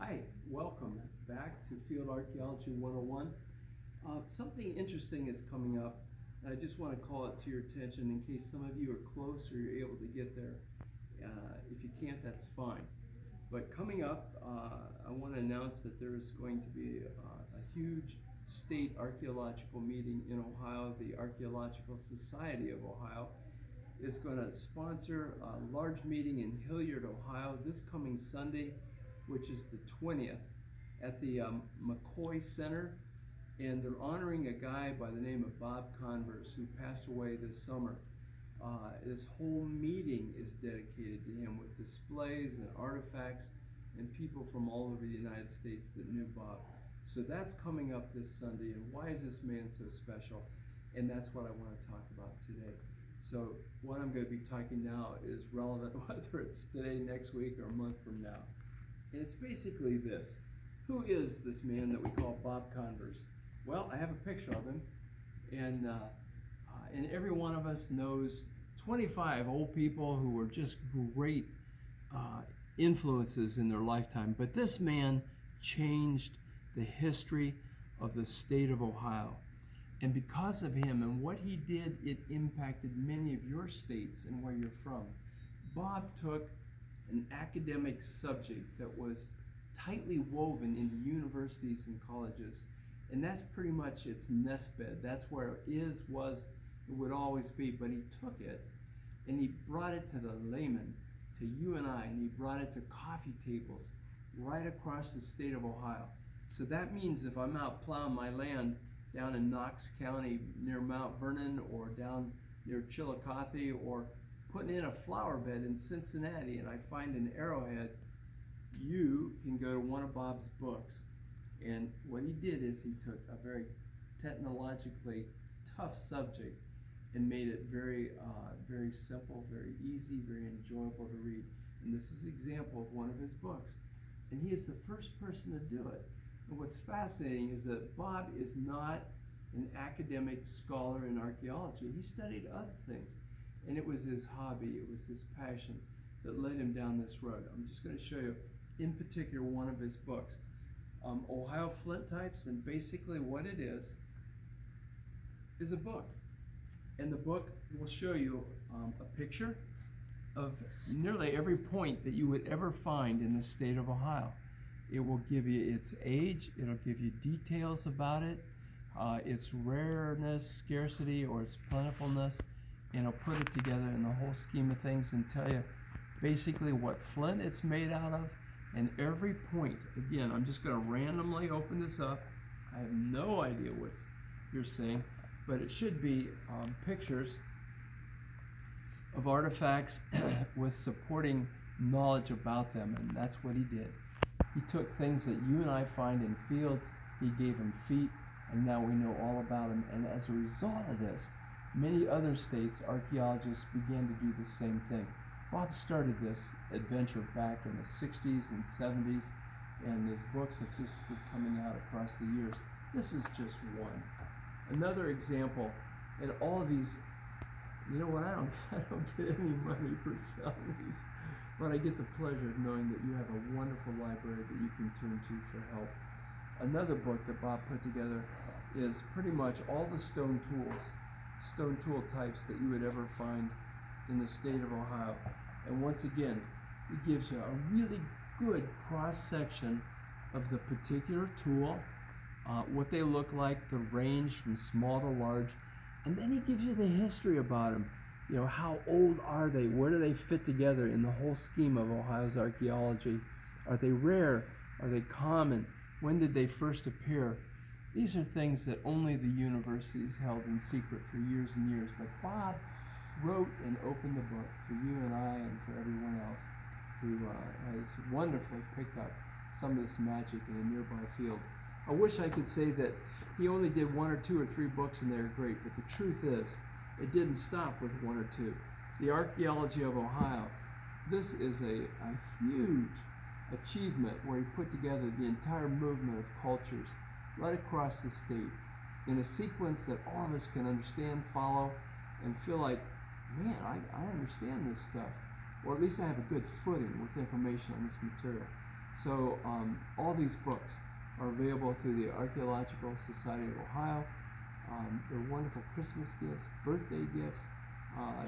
Hi, welcome back to Field Archaeology 101. Something interesting is coming up, and I just want to call it to your attention in case some of you are close or you're able to get there. If you can't, that's fine. But coming up, I want to announce that there is going to be a huge state archaeological meeting in Ohio. The Archaeological Society of Ohio is going to sponsor a large meeting in Hilliard, Ohio this coming Sunday, which is the 20th, at the McCoy Center, and they're honoring a guy by the name of Bob Converse, who passed away this summer. This whole meeting is dedicated to him with displays and artifacts and people from all over the United States that knew Bob. So that's coming up this Sunday, and why is this man so special? And that's what I want to talk about today. So what I'm going to be talking now is relevant whether it's today, next week, or a month from now. And it's basically this. Who is this man that we call Bob Converse? Well, I have a picture of him, and every one of us knows 25 old people who were just great influences in their lifetime. But this man changed the history of the state of Ohio. And because of him and what he did, it impacted many of your states and where you're from. Bob took an academic subject that was tightly woven into universities and colleges, and that's pretty much its nest bed. That's where it is, was, it would always be. But he took it and he brought it to the layman, to you and I, and he brought it to coffee tables right across the state of Ohio. So that means if I'm out plowing my land down in Knox County near Mount Vernon, or down near Chillicothe, or putting in a flower bed in Cincinnati, and I find an arrowhead, you can go to one of Bob's books. And what he did is he took a very technologically tough subject and made it very simple, very easy, very enjoyable to read. And this is an example of one of his books. And he is the first person to do it. And what's fascinating is that Bob is not an academic scholar in archaeology. He studied other things. And it was his hobby, it was his passion that led him down this road. I'm just going to show you, in particular, one of his books, Ohio Flint Types, and basically what it is a book. And the book will show you a picture of nearly every point that you would ever find in the state of Ohio. It will give you its age, it'll give you details about it, its rareness, scarcity, or its plentifulness, and it'll put it together in the whole scheme of things and tell you basically what flint it's made out of, and every point. Again, I'm just going to randomly open this up. I have no idea what you're seeing, but it should be pictures of artifacts with supporting knowledge about them, and that's what he did. He took things that you and I find in fields, he gave them feet, and now we know all about them. And as a result of this, many other states, archaeologists began to do the same thing. Bob started this adventure back in the 60s and 70s, and his books have just been coming out across the years. This is just one. Another example, and all of these, you know what, I don't get any money for selling these, but I get the pleasure of knowing that you have a wonderful library that you can turn to for help. Another book that Bob put together is pretty much all the stone tool types that you would ever find in the state of Ohio. And once again, it gives you a really good cross-section of the particular tool, what they look like, the range from small to large, and then he gives you the history about them. You know, how old are they? Where do they fit together in the whole scheme of Ohio's archaeology? Are they rare? Are they common? When did they first appear? These are things that only the universities held in secret for years and years. But Bob wrote and opened the book for you and I and for everyone else who has wonderfully picked up some of this magic in a nearby field. I wish I could say that he only did one or two or three books and they're great, but the truth is, it didn't stop with one or two. The Archaeology of Ohio, this is a huge achievement where he put together the entire movement of cultures right across the state in a sequence that all of us can understand, follow, and feel like, man, I understand this stuff. Or at least I have a good footing with information on this material. So all these books are available through the Archaeological Society of Ohio. They're wonderful Christmas gifts, birthday gifts.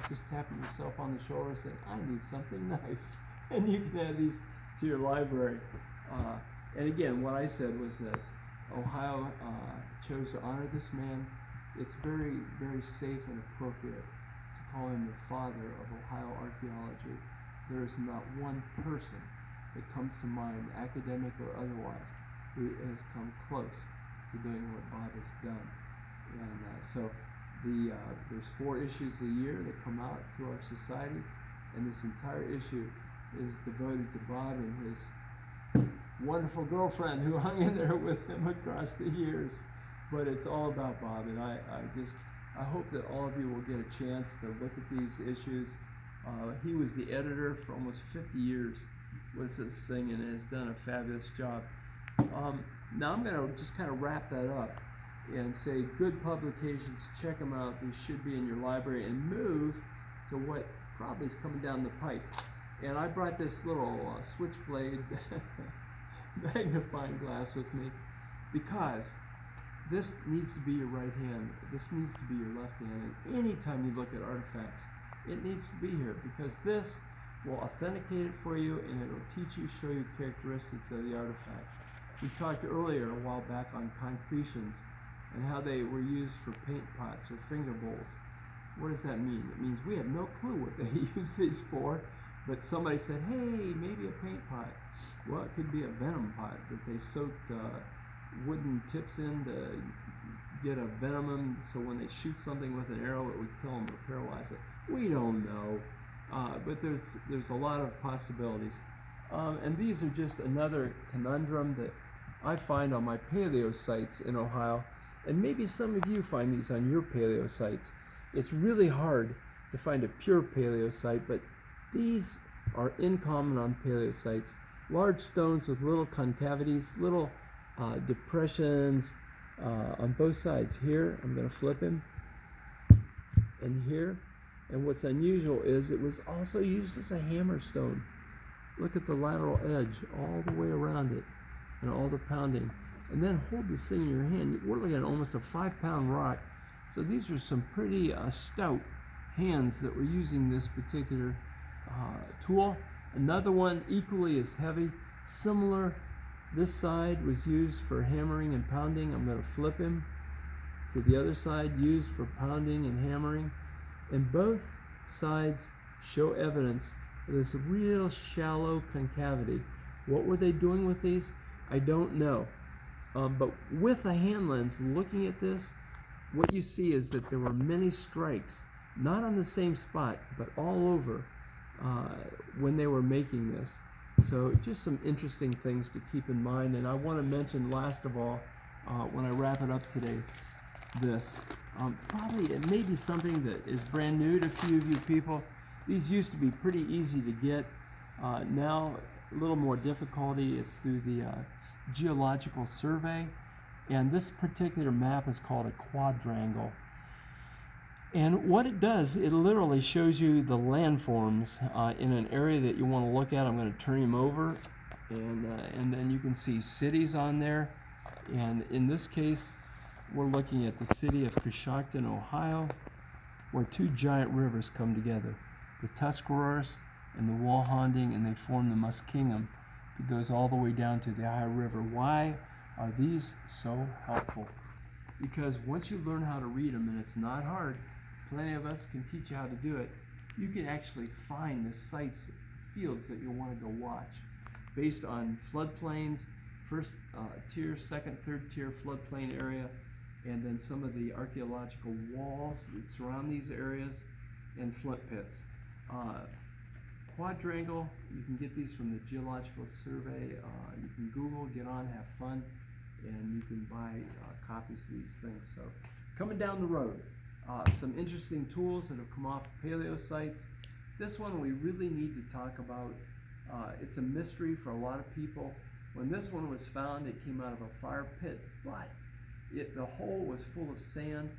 Just tapping yourself on the shoulder saying, I need something nice. And you can add these to your library. And again, what I said was that Ohio chose to honor this man. It's very, very safe and appropriate to call him the father of Ohio archaeology. There is not one person that comes to mind, academic or otherwise, who has come close to doing what Bob has done. And so there's 4 issues a year that come out to our society, and this entire issue is devoted to Bob and his wonderful girlfriend who hung in there with him across the years. But it's all about Bob, and I hope that all of you will get a chance to look at these issues. He was the editor for almost 50 years with this thing and has done a fabulous job. Now I'm going to just kind of wrap that up and say good publications, check them out. These should be in your library, and move to what probably is coming down the pike. And I brought this little switchblade magnifying glass with me because this needs to be your right hand. This needs to be your left hand. And anytime you look at artifacts, it needs to be here because this will authenticate it for you, and it will teach you, show you characteristics of the artifact. We talked earlier a while back on concretions and how they were used for paint pots or finger bowls. What does that mean? It means we have no clue what they use these for, but somebody said, hey, maybe a paint pot. Well, it could be a venom pot that they soaked wooden tips in to get a venom, so when they shoot something with an arrow, it would kill them or paralyze it. We don't know, but there's a lot of possibilities. And these are just another conundrum that I find on my paleo sites in Ohio, and maybe some of you find these on your paleo sites. It's really hard to find a pure paleo site, but these are uncommon on paleo sites. Large stones with little concavities, little depressions on both sides. Here, I'm going to flip him, and here. And what's unusual is it was also used as a hammer stone. Look at the lateral edge all the way around it and all the pounding. And then hold this thing in your hand. We're looking at almost a 5-pound rock. So these are some pretty stout hands that were using this particular tool. Another one equally as heavy, similar. This side was used for hammering and pounding. I'm going to flip him to the other side, used for pounding and hammering. And both sides show evidence of this real shallow concavity. What were they doing with these? I don't know. But with a hand lens, looking at this, what you see is that there were many strikes, not on the same spot, but all over when they were making this. So just some interesting things to keep in mind. And I want to mention, last of all, when I wrap it up today, this. Probably it may be something that is brand new to a few of you people. These used to be pretty easy to get. Now a little more difficulty is through the Geological Survey. And this particular map is called a quadrangle. And what it does, it literally shows you the landforms in an area that you want to look at. I'm going to turn him over, and then you can see cities on there. And in this case, we're looking at the city of Coshocton, Ohio, where 2 giant rivers come together, the Tuscaroras and the Walhonding, and they form the Muskingum. It goes all the way down to the Ohio River. Why are these so helpful? Because once you learn how to read them, and it's not hard, plenty of us can teach you how to do it, you can actually find the sites, fields that you want to go watch based on floodplains, first tier, second, third tier floodplain area, and then some of the archaeological walls that surround these areas, and flint pits. Quadrangle, you can get these from the Geological Survey. You can Google, get on, have fun, and you can buy copies of these things. So coming down the road, some interesting tools that have come off paleo sites. This one we really need to talk about. It's a mystery for a lot of people. When this one was found, it came out of a fire pit, but the hole was full of sand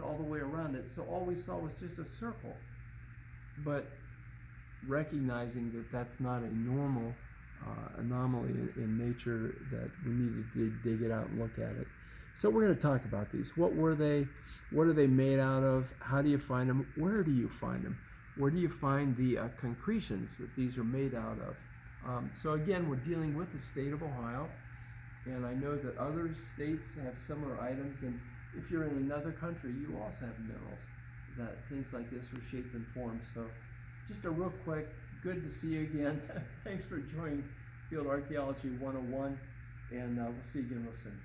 all the way around it, so all we saw was just a circle. But recognizing that that's not a normal anomaly in nature that we needed to dig it out and look at it. So we're going to talk about these. What were they? What are they made out of? How do you find them? Where do you find them? Where do you find the concretions that these are made out of? So again, we're dealing with the state of Ohio, and I know that other states have similar items, and if you're in another country, you also have minerals that things like this were shaped and formed. So just a real quick, good to see you again. Thanks for joining Field Archaeology 101, and we'll see you again real soon.